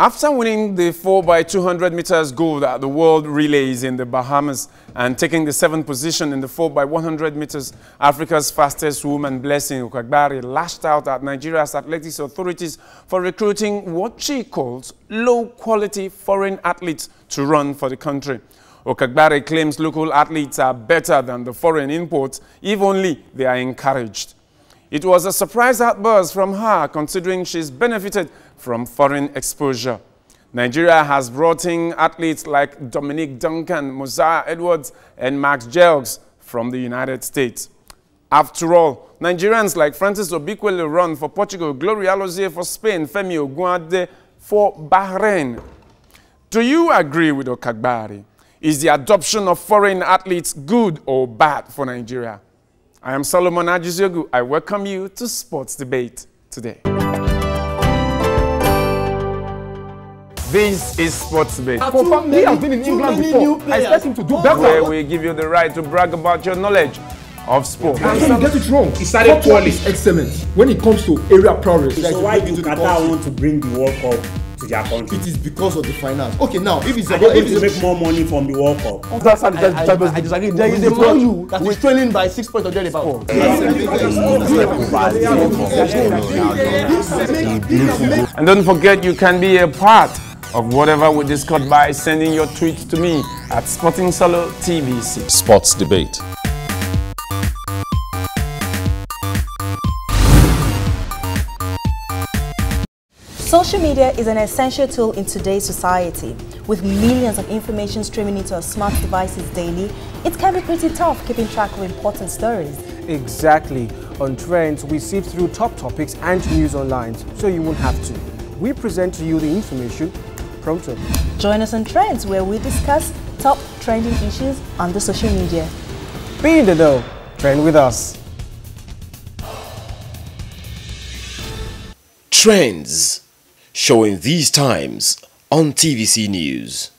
After winning the 4x200 meters gold at the World Relays in the Bahamas and taking the 7th position in the 4x100 meters, Africa's fastest woman, Blessing Okagbare, lashed out at Nigeria's athletics authorities for recruiting what she calls low-quality foreign athletes to run for the country. Okagbare claims local athletes are better than the foreign imports if only they are encouraged. It was a surprise outburst from her, considering she's benefited from foreign exposure. Nigeria has brought in athletes like Dominic Duncan, Mosiah Edwards, and Max Jelks from the United States. After all, Nigerians like Francis Obikwele run for Portugal, Gloria Alozie for Spain, Femi Ogunade for Bahrain. Do you agree with Okagbare? Is the adoption of foreign athletes good or bad for Nigeria? I am Solomon Ajiziogu. I welcome you to Sports Debate today. This is Sports Debate. He has been in England before. I expect him to do better. Where we give you the right to brag about your knowledge of sport. I can't get it wrong. He started poorly. Excellent when it comes to area prowess. So why do Qatar want to bring the World Cup to their country? It is because of the finance. Okay, now if it's about to make more money from the World Cup. I disagree. There is a man that is trailing by 6 points or thereabout. And don't forget, you can be a part of whatever we discuss by sending your tweets to me at Sporting Solo TVC. Sports Debate. Social media is an essential tool in today's society. With millions of information streaming into our smart devices daily, it can be pretty tough keeping track of important stories. Exactly. On Trends, we sift through top topics and news online, so you won't have to. We present to you the information pronto. Join us on Trends, where we discuss top trending issues on the social media. Be in the know. Trend with us. Trends, showing these times on TVC News.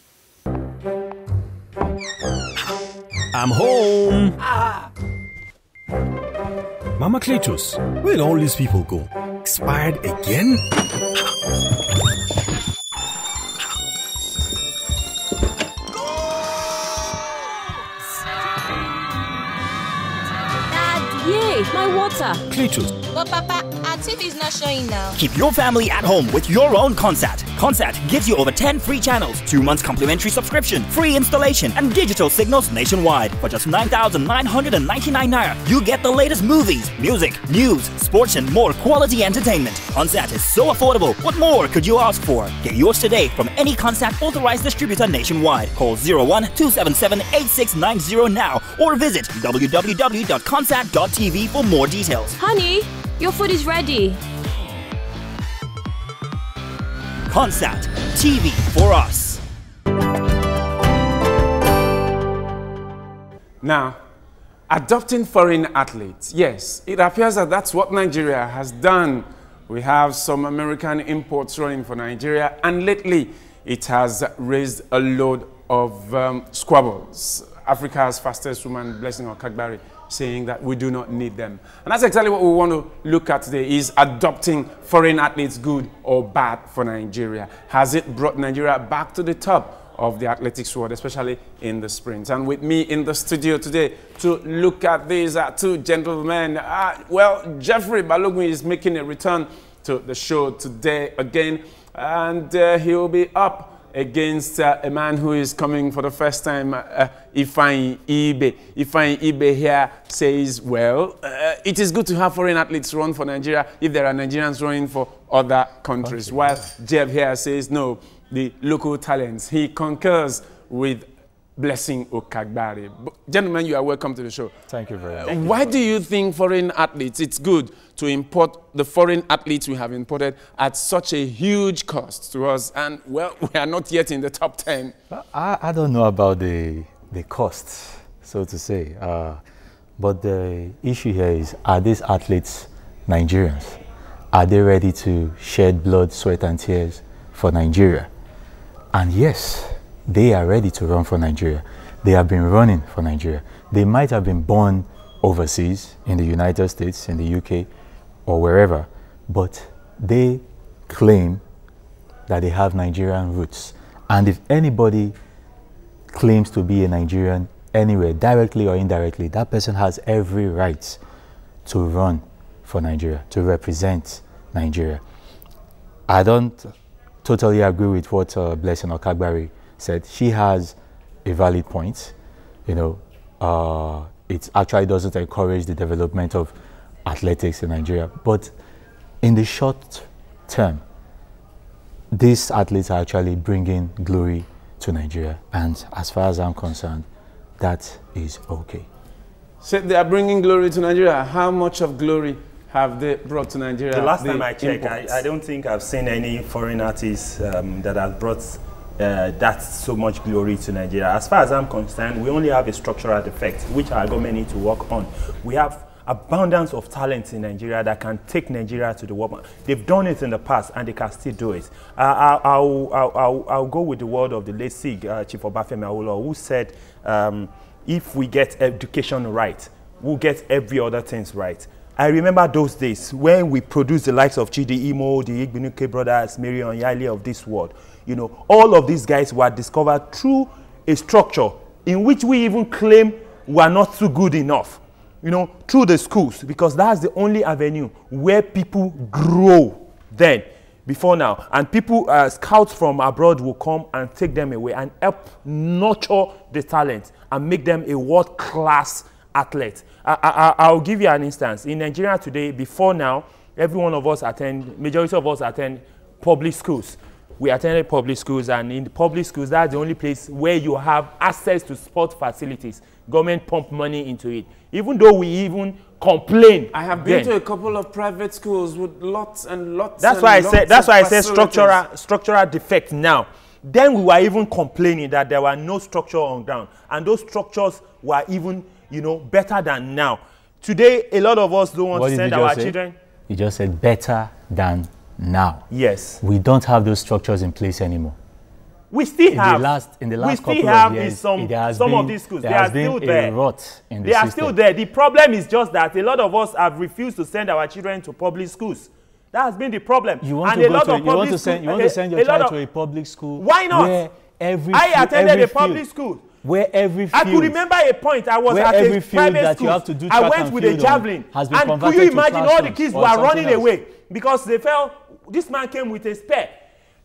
I'm home. Mama Cletus, where'd all these people go? Expired again? Yay, my water. Cletus. But Papa, our TV is not showing now. Keep your family at home with your own Consat. Consat gives you over 10 free channels, 2 months complimentary subscription, free installation, and digital signals nationwide. For just 9,999 naira, you get the latest movies, music, news, sports, and more quality entertainment. Consat is so affordable. What more could you ask for? Get yours today from any Consat authorized distributor nationwide. Call 01-277-8690 now or visit www.consat.tv for more details. Honey, your food is ready. Consat, TV for us. Now, adopting foreign athletes. Yes, it appears that that's what Nigeria has done. We have some American imports running for Nigeria, and lately it has raised a load of squabbles. Africa's fastest woman, Blessing Okagbare, saying that we do not need them. And that's exactly what we want to look at today, is adopting foreign athletes good or bad for Nigeria? Has it brought Nigeria back to the top of the athletics world, especially in the sprint? And with me in the studio today to look at these are two gentlemen. Well, Jeffrey Balogun is making a return to the show today again, and he will be up against a man who is coming for the first time, Ifeanyi Ibe. Ifeanyi Ibe here says, well, it is good to have foreign athletes run for Nigeria if there are Nigerians running for other countries. Okay. While Jeb here says, no, the local talents. He concurs with Blessing Okagbare. Gentlemen, you are welcome to the show. Thank you very much. Why do you think foreign athletes, it's good to import the foreign athletes we have imported at such a huge cost to us? And, well, we are not yet in the top 10. I don't know about the cost, so to say. But the issue here is, are these athletes Nigerians? Are they ready to shed blood, sweat, and tears for Nigeria? And yes, they are ready to run for Nigeria. They have been running for Nigeria. They might have been born overseas, in the United States, in the UK, or wherever, but they claim that they have Nigerian roots. And if anybody claims to be a Nigerian anywhere, directly or indirectly, that person has every right to run for Nigeria, to represent Nigeria. I don't totally agree with what Blessing Okagbari said. She has a valid point. You know, it actually doesn't encourage the development of athletics in Nigeria. But in the short term, these athletes are actually bringing glory to Nigeria. And as far as I'm concerned, that is okay. So they are bringing glory to Nigeria. How much of glory have they brought to Nigeria? The last time I checked, I don't think I've seen any foreign artists that have brought that so much glory to Nigeria. As far as I'm concerned, we only have a structural defect, which our government needs to work on. We have abundance of talent in Nigeria that can take Nigeria to the world. They've done it in the past and they can still do it. I'll go with the word of the late SIG, Chief Obafemi Awolowo, who said, if we get education right, we'll get every other thing right. I remember those days when we produced the likes of Chidi Imo, the Igbinuke brothers, Mary Onyali of this world. You know, all of these guys were discovered through a structure in which we even claim we are not too good enough. You know, through the schools, because that's the only avenue where people grow then, before now. And people, scouts from abroad will come and take them away and help nurture the talent and make them a world-class athlete. I'll give you an instance. In Nigeria today, before now, every one of us majority of us attend public schools. We attended public schools, and in the public schools, that's the only place where you have access to sport facilities. Government pump money into it. Even though we even complain. I have been to a couple of private schools with lots and lots. That's why I said structural defect now. Then we were even complaining that there were no structure on ground, and those structures were even, you know, better than now. Today, a lot of us don't want to send our children. You just said better than now. Yes. We don't have those structures in place anymore. We still have. In the last couple of years, some of these schools, they are still there. They are still there. The problem is just that a lot of us have refused to send our children to public schools. That has been the problem. You want to send your child to a public school? Why not? I attended a public school. Where every field, I could remember a point. I was at a private school. I went with a javelin. And could you imagine all the kids were running away because they felt this man came with a spear.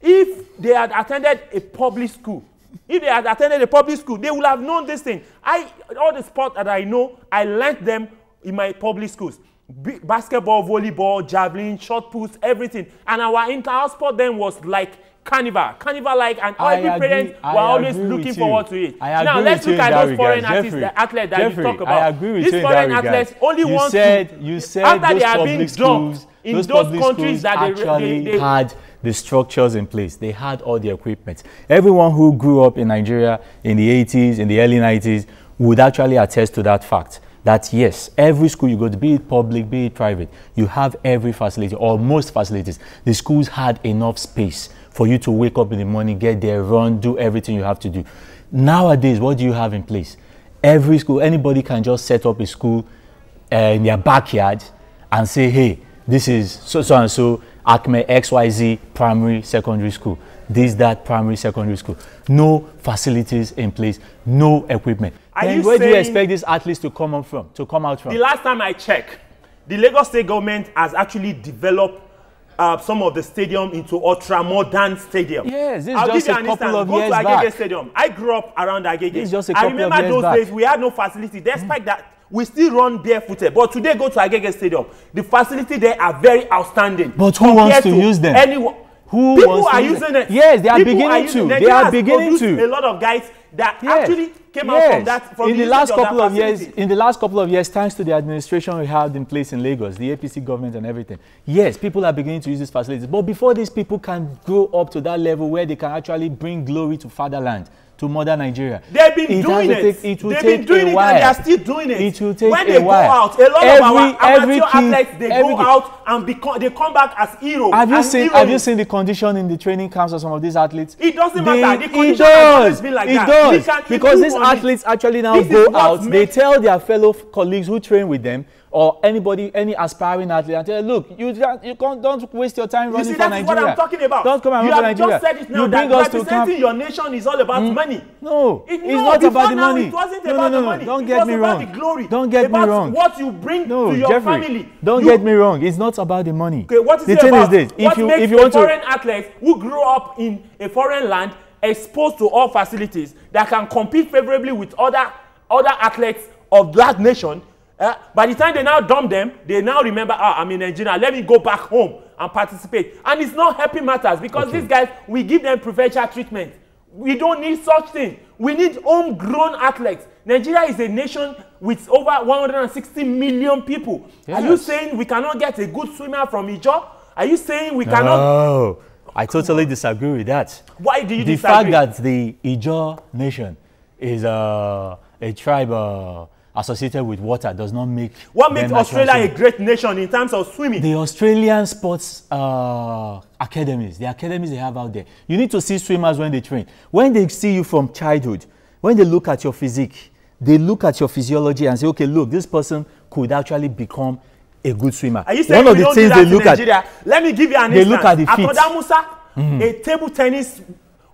If they had attended a public school, they would have known this thing. All the sports that I know, I learnt them in my public schools. Basketball, volleyball, javelin, shot puts, everything. And our inter-house sport then was like carnival, and every parent were always looking forward to it. Now let's look at those foreign athletes that you talk about. I agree with you in that foreign regard. Athletes only want you said after those they are being public dumped schools, in those those public countries schools that they had the structures in place. They had all the equipment. Everyone who grew up in Nigeria in the 80s, in the early 90s, would actually attest to that fact. That yes, every school you go to, be it public, be it private, you have every facility, or most facilities. The schools had enough space for you to wake up in the morning, get there, run, do everything you have to do. Nowadays, what do you have in place? Every school, anybody can just set up a school in their backyard and say, hey, this is so-and-so Acme XYZ primary secondary school. This, that primary secondary school. No facilities in place, no equipment. Then where do you expect these athletes to come out from? The last time I checked, the Lagos State government has actually developed some of the stadium into ultra-modern stadium. Yes, this is just a couple of years back. Go to Agege Stadium. I grew up around Agege. This is just a couple of years back. I remember those days we had no facility. Despite that, we still run barefooted. But today, go to Agege Stadium. The facility there are very outstanding. But who wants to use them? Anyone. People are using it. Yes, they are beginning to. They are beginning to. A lot of guys that actually came out from that. In the last couple of years, thanks to the administration we had in place in Lagos, the APC government and everything. Yes, people are beginning to use these facilities. But before these people can grow up to that level where they can actually bring glory to fatherland, to modern Nigeria. They've been doing it. It will take a while. And they are still doing it. It will take a while. When they go out, a lot of our amateur athletes, they go out and they come back as heroes. Have you seen the condition in the training camps of some of these athletes? It doesn't matter. The condition has always been like that. It does. Because these athletes actually now go out. They tell their fellow colleagues who train with them, or anybody, any aspiring athlete, and tell you, look, don't waste your time running for Nigeria. You see, that's what I'm talking about. Don't come and run for Nigeria. You have just said it now, that representing your nation is all about money. No, it's not about the money. It wasn't about the money. Don't get me wrong. It was about the glory. Don't get me wrong. What you bring to your family. Don't get me wrong. It's not about the money. Okay, what is the it thing about? Is this. What makes a foreign athlete who grew up in a foreign land exposed to all facilities that can compete favorably with other athletes of that nation? By the time they now dump them, they now remember, I'm in Nigeria, let me go back home and participate. And it's not helping matters because these guys, we give them preferential treatment. We don't need such thing. We need homegrown athletes. Nigeria is a nation with over 160 million people. Yes. Are you saying we cannot get a good swimmer from Ijaw? Are you saying we cannot? No, I totally disagree with that. Why do you disagree? The fact that the Ijaw nation is a tribe associated with water does not make. What makes Australia a great nation in terms of swimming? The Australian sports academies, the academies they have out there. You need to see swimmers when they train. When they see you from childhood, when they look at your physique, they look at your physiology and say, okay, look, this person could actually become a good swimmer. Are you saying one of the things they look at? Let me give you an instance. They look at the feet. Atoda Musa, a table tennis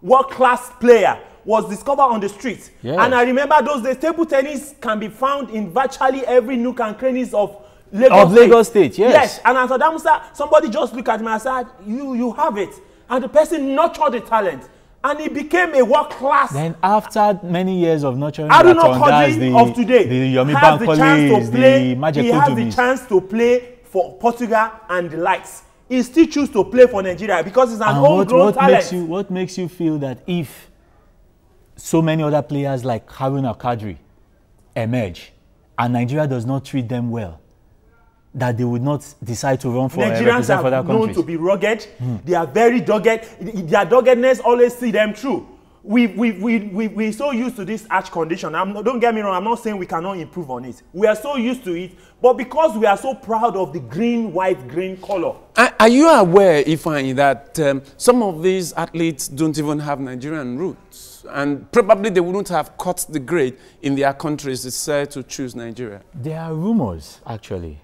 world-class player, was discovered on the street. Yes. And I remember those days, table tennis can be found in virtually every nook and crannies of Lagos State. Yes. And Atoda Musa, somebody just looked at me and said, you have it. And the person nurtured the talent. And he became a world-class. Then after many years of nurturing of today, the Yomi Bankole, the Magic he has the chance to play for Portugal and the likes. He still chooses to play for Nigeria because it's an homegrown talent. What makes you feel that if so many other players like Haruna Kadri emerge and Nigeria does not treat them well, that they would not decide to run for Nigerians are known to be rugged. They are very dogged. Their doggedness always see them through. We're so used to this arch condition. Don't get me wrong, I'm not saying we cannot improve on it. We are so used to it, but because we are so proud of the green, white, green color. Are you aware, Ifeanyi, that some of these athletes don't even have Nigerian roots? And probably they wouldn't have cut the grade in their countries decided to choose Nigeria. There are rumors, actually.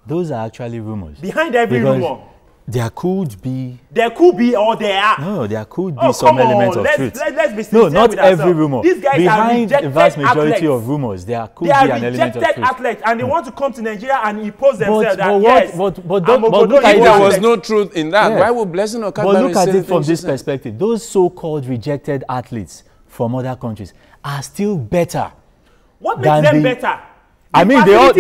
Those are actually rumors. Behind every rumor. There could be. There could be or there are. No, there could be some elements of truth. Let's be sincere. No, not with every rumor. These guys behind are the vast majority athletes. of rumors, there could be an element of truth. They are rejected athletes and they want to come to Nigeria and impose themselves. But look at it. There was no truth in that. Why would Blessing Okadari? But look at it from this perspective. Those so-called rejected athletes from other countries are still better. What makes them better? I mean, they all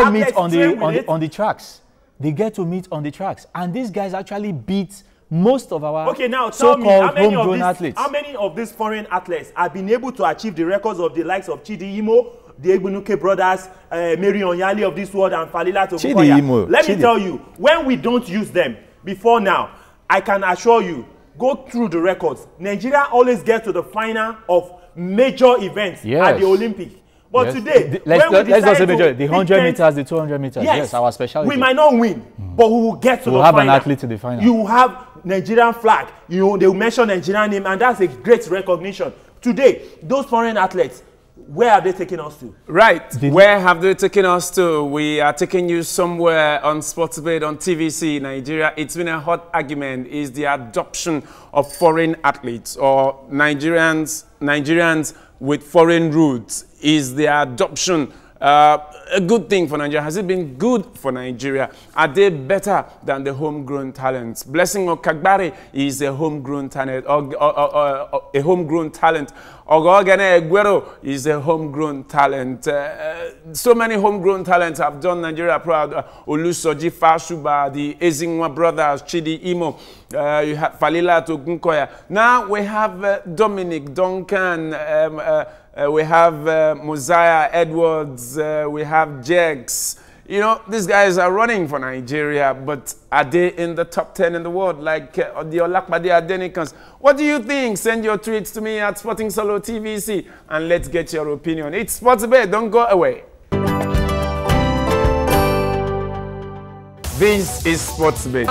meet on the tracks. They get to meet on the tracks, and these guys actually beat most of our so-called homegrown athletes. How many of these foreign athletes have been able to achieve the records of the likes of Chidi Imo, the Egbunuke brothers, Mary Onyali of this world, and Falila Tokukoya? Let me tell you, when we don't use them before now, I can assure you, go through the records. Nigeria always gets to the final of major events at the Olympics. But today, let's not say major. The 100 meters, the 200 meters. Yes, our specialty. We might not win, but we will get to the final. We'll have an athlete to the final. You have Nigerian flag. You know, they will mention Nigerian name, and that's a great recognition. Today, those foreign athletes, where are they taking us to? Right. Where have they taken us to? We are taking you somewhere on Sportsbet on TVC Nigeria. It's been a hot argument. Is the adoption of foreign athletes or Nigerians with foreign roots, is the adoption a good thing for Nigeria? Has it been good for Nigeria? Are they better than the homegrown talents? Blessing Okagbare is a homegrown talent. Ogogene Eguero is a homegrown talent. So many homegrown talents have done Nigeria proud. Olusoji Fashuba, the Ezinwa brothers, Chidi Imo, you have Falila Tokunkoya. Now we have Dominic Duncan, we have Mosiah Edwards, we have Jex. You know, these guys are running for Nigeria, but are they in the top 10 in the world like the Olakbade Adenikans? What do you think? Send your tweets to me at Sporting Solo TVC and let's get your opinion. It's Sportsbet, don't go away. This is Sportsbet.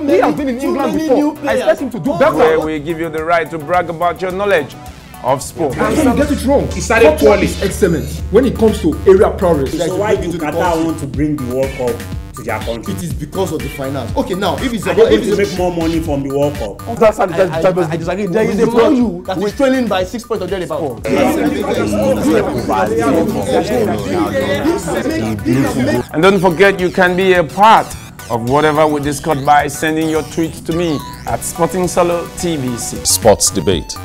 He has been in England before. I expect him to do better. Where we give you the right to brag about your knowledge of sport. And you get it wrong. He started poorly. Is excellent when it comes to area progress. So why do Qatar want to bring the World Cup to their country? It is because of the finance. Okay, now if it's about if they make more money from the World Cup. I disagree. There is a value that is trailing by 6 points or thereabout. And don't forget, you can be a part of whatever we discuss by sending your tweets to me at Sporting Solo TVC. Sports debate.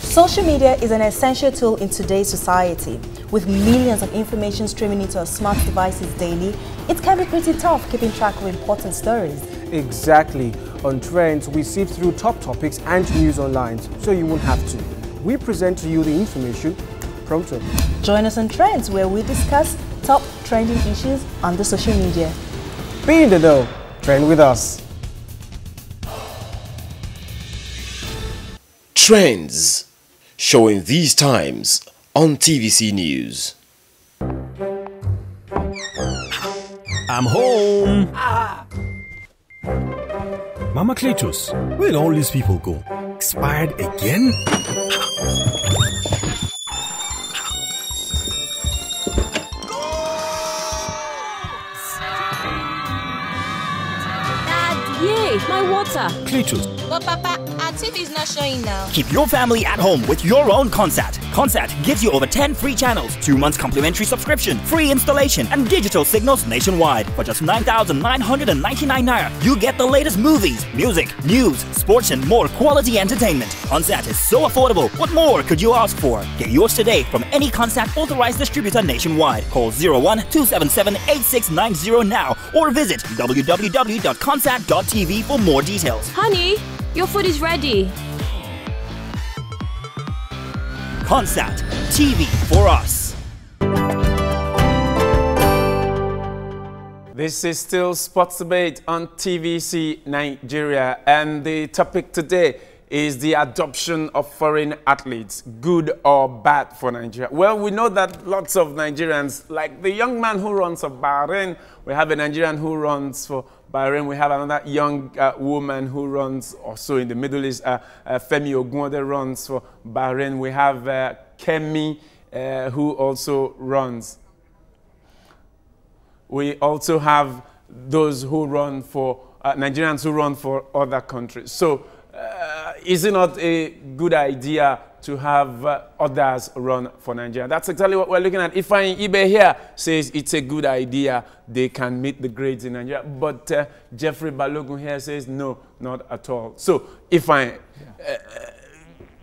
Social media is an essential tool in today's society. With millions of information streaming into our smart devices daily, it can be pretty tough keeping track of important stories. Exactly. On Trends, we sift through top topics and news online, so you won't have to. We present to you the information prompted. Join us on Trends, where we discuss top trending issues on the social media. Be in the know. Trend with us. Trends, showing these times on TVC News. I'm home. Mama Cletus, where all these people go? Expired again? Dad, yay, my water. Cletus. But Papa, our TV is not showing now. Keep your family at home with your own Consat. Consat gives you over 10 free channels, 2 months complimentary subscription, free installation, and digital signals nationwide. For just 9,999 naira, you get the latest movies, music, news, sports, and more quality entertainment. Consat is so affordable. What more could you ask for? Get yours today from any Consat authorized distributor nationwide. Call 01-277-8690 now or visit www.consat.tv for more details. Honey, your food is ready. Consat, TV for us. This is still Sports Debate on TVC Nigeria, and the topic today is the adoption of foreign athletes, good or bad for Nigeria. Well, we know that lots of Nigerians, like the young man who runs for Bahrain, we have a Nigerian who runs for Bahrain, we have another young woman who runs also in the Middle East, Femi Ogunwode runs for Bahrain. We have Kemi who also runs. We also have those who run for, Nigerians who run for other countries. So is it not a good idea to have others run for Nigeria? That's exactly what we're looking at. Ifeanyi Ibe here says it's a good idea, they can meet the grades in Nigeria. But Jeffrey Balogun here says no, not at all. So Ifeanyi,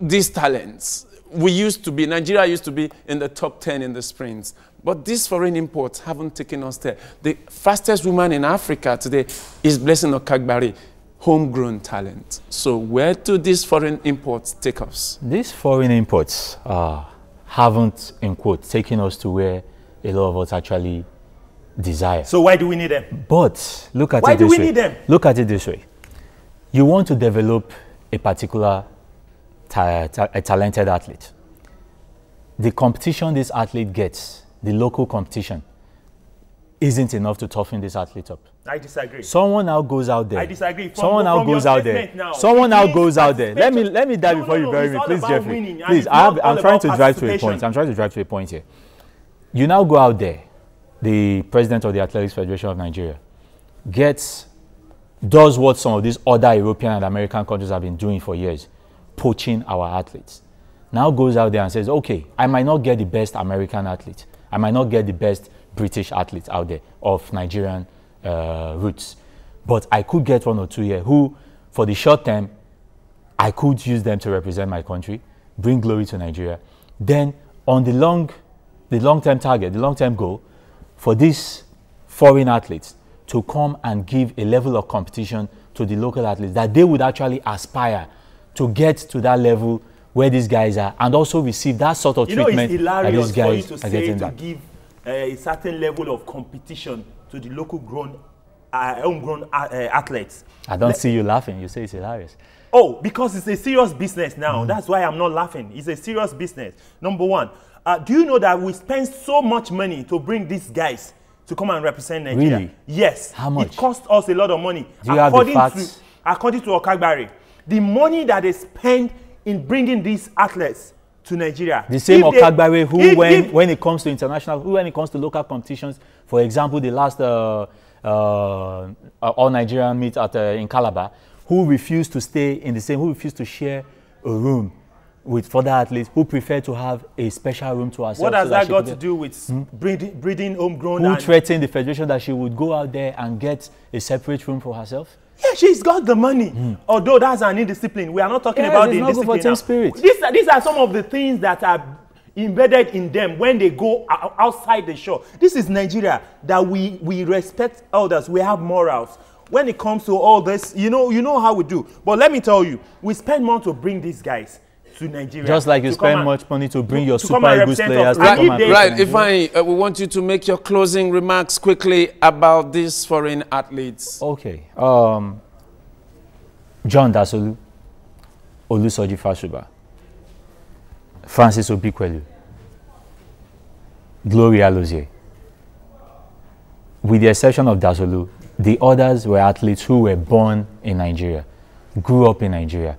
these talents, Nigeria used to be in the top 10 in the sprints. But these foreign imports haven't taken us there. The fastest woman in Africa today is Blessing Okagbari. Homegrown talent. So where do these foreign imports take us? These foreign imports haven't, in quotes, taken us to where a lot of us actually desire. So why do we need them? But look at why it this way. Why do we need them? Look at it this way. You want to develop a particular a talented athlete. The competition this athlete gets, the local competition, isn't enough to toughen this athlete up. I disagree. Someone now goes out there. I disagree. Someone now goes out there. Someone now goes out there. Let me die before you bury me, please, Jeffrey. Please, I'm trying to drive to a point. I'm trying to drive to a point here. You now go out there, the president of the Athletics Federation of Nigeria, does what some of these other European and American countries have been doing for years, poaching our athletes. Now goes out there and says, okay, I might not get the best American athlete. I might not get the best British athletes out there of Nigerian roots. But I could get 1 or 2 here who, for the short term, I could use them to represent my country, bring glory to Nigeria. Then on the long-term target, the long-term goal, for these foreign athletes to come and give a level of competition to the local athletes that they would actually aspire to get to that level where these guys are, and also receive that sort of treatment that these guys are getting. To give a certain level of competition to the local homegrown athletes. I don't see you laughing. You say it's hilarious. Oh, because it's a serious business now. That's why I'm not laughing. It's a serious business. Number one, do you know that we spend so much money to bring these guys to come and represent Nigeria. Really? Yes. How much? It cost us a lot of money. Do you have the facts? According to Okagbare, the money that they spend in bringing these athletes to Nigeria. The same Okagbare who, when it comes to international, when it comes to local competitions, for example, the last All Nigerian meet in Calabar, who refused to stay in the same, who refused to share a room with further athletes, who prefer to have a special room to herself. What has that got to do with breeding homegrown? Who threatened the federation that she would go out there and get a separate room for herself? Yeah, she's got the money. Although that's an indiscipline. We are not talking about the indiscipline. Team spirit. These are some of the things that are embedded in them when they go outside the shore. This is Nigeria, that we respect elders. We have morals. When it comes to all this, you know how we do. But let me tell you, we spend money to bring these guys to Nigeria. Just like you spend much money to bring your Super Eagles players. Right. If we want you to make your closing remarks quickly about these foreign athletes. Okay. John Dasolu, Olusoji Fashuba, Francis Obikwelu, Gloria Lozier. With the exception of Dasolu, the others were athletes who were born in Nigeria, grew up in Nigeria,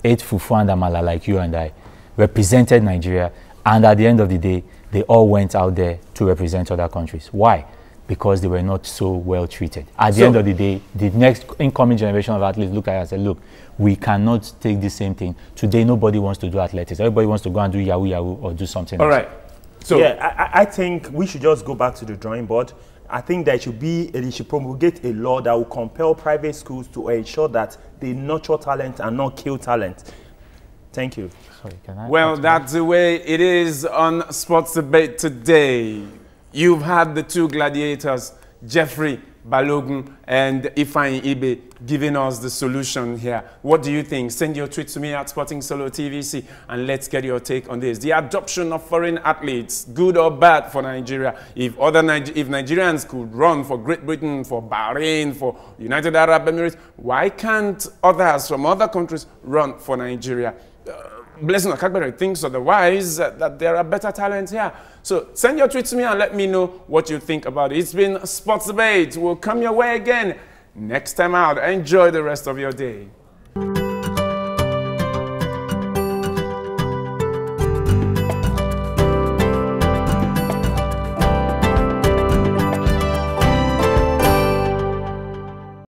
ate fufu and amala like you and I, represented Nigeria, and at the end of the day, they all went out there to represent other countries. Why? Because they were not so well treated. At the end of the day, the next incoming generation of athletes look at it and say, look, we cannot take the same thing. Today, nobody wants to do athletics. Everybody wants to go and do Yahoo Yahoo or do something else. All right. So yeah, I think we should just go back to the drawing board. I think there should promulgate a law that will compel private schools to ensure that they nurture talent and not kill talent. Thank you. Sorry, can I? Well, that's the way it is on Sports Debate today. You've had the two gladiators, Jeffrey Balogun and Ifeanyi Ibe, giving us the solution here. What do you think? Send your tweet to me at Sporting Solo TVC and let's get your take on this. The adoption of foreign athletes, good or bad for Nigeria? If Nigerians could run for Great Britain, for Bahrain, for United Arab Emirates, why can't others from other countries run for Nigeria? Blessing Okagbare thinks otherwise, that there are better talents here. So send your tweets to me and let me know what you think about it. It's been Sports Debate. We'll come your way again next time out. Enjoy the rest of your day.